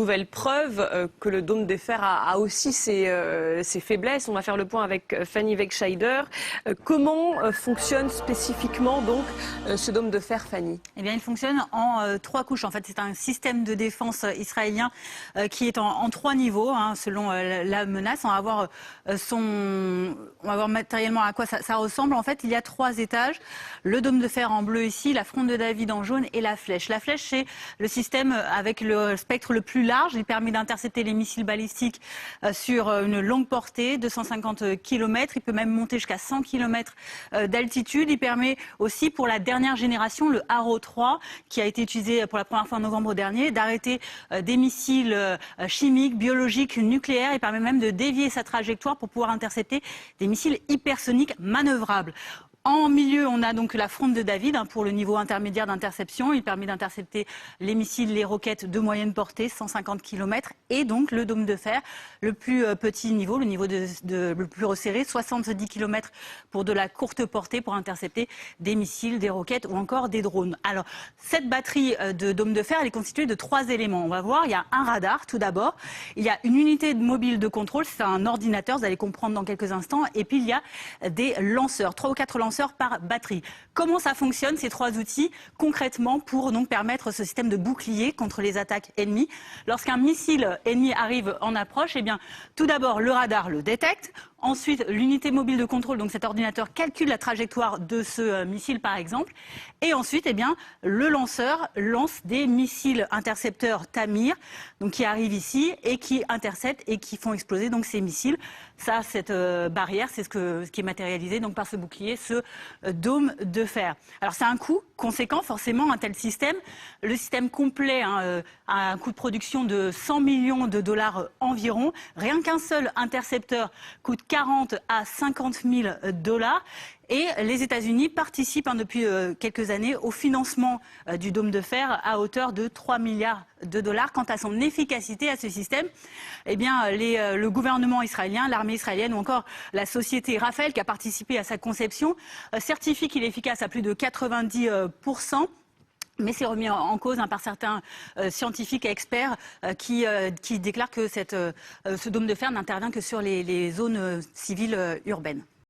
Nouvelle preuve que le dôme de fer a aussi ses faiblesses. On va faire le point avec Fanny Wegscheider. Comment fonctionne spécifiquement donc ce dôme de fer, Fanny? Eh bien, il fonctionne en 3 couches. En fait, c'est un système de défense israélien qui est en 3 niveaux, selon la menace. On va voir matériellement à quoi ça ressemble. En fait, il y a 3 étages. Le dôme de fer en bleu ici, la fronde de David en jaune et la flèche. La flèche, c'est le système avec le spectre le plus large. Il permet d'intercepter les missiles balistiques sur une longue portée, 250 km. Il peut même monter jusqu'à 100 km d'altitude. Il permet aussi, pour la dernière génération, le Arrow 3, qui a été utilisé pour la première fois en novembre dernier, d'arrêter des missiles chimiques, biologiques, nucléaires. Il permet même de dévier sa trajectoire pour pouvoir intercepter des missiles hypersoniques manœuvrables. En milieu, on a donc la fronde de David pour le niveau intermédiaire d'interception. Il permet d'intercepter les missiles, les roquettes de moyenne portée, 150 km. Et donc le dôme de fer, le plus petit niveau, le niveau le plus resserré, 70 km pour de la courte portée, pour intercepter des missiles, des roquettes ou encore des drones. Alors, cette batterie de dôme de fer, elle est constituée de 3 éléments. On va voir, il y a un radar tout d'abord. Il y a une unité mobile de contrôle, c'est un ordinateur, vous allez comprendre dans quelques instants. Et puis il y a des lanceurs, 3 ou 4 lanceurs par batterie. Comment ça fonctionne, ces 3 outils, concrètement, pour donc permettre ce système de bouclier contre les attaques ennemies? Lorsqu'un missile ennemi arrive en approche, eh bien, tout d'abord, le radar le détecte. Ensuite, l'unité mobile de contrôle, donc cet ordinateur, calcule la trajectoire de ce missile, par exemple. Et ensuite, eh bien, le lanceur lance des missiles intercepteurs Tamir, donc qui arrivent ici et qui interceptent et qui font exploser donc ces missiles. Ça, cette barrière, c'est ce qui est matérialisé donc par ce bouclier, ce dôme de fer. Alors, c'est un coût conséquent, forcément, un tel système. Le système complet a un coût de production de 100 millions de dollars environ. Rien qu'un seul intercepteur coûte 40 à 50 000 dollars. Et les États-Unis participent depuis quelques années au financement du dôme de fer à hauteur de 3 milliards de dollars. Quant à son efficacité, à ce système, eh bien, le gouvernement israélien, l'armée israélienne ou encore la société Rafael qui a participé à sa conception certifie qu'il est efficace à plus de 90%. Mais c'est remis en cause par certains scientifiques et experts qui déclarent que ce dôme de fer n'intervient que sur les zones civiles urbaines.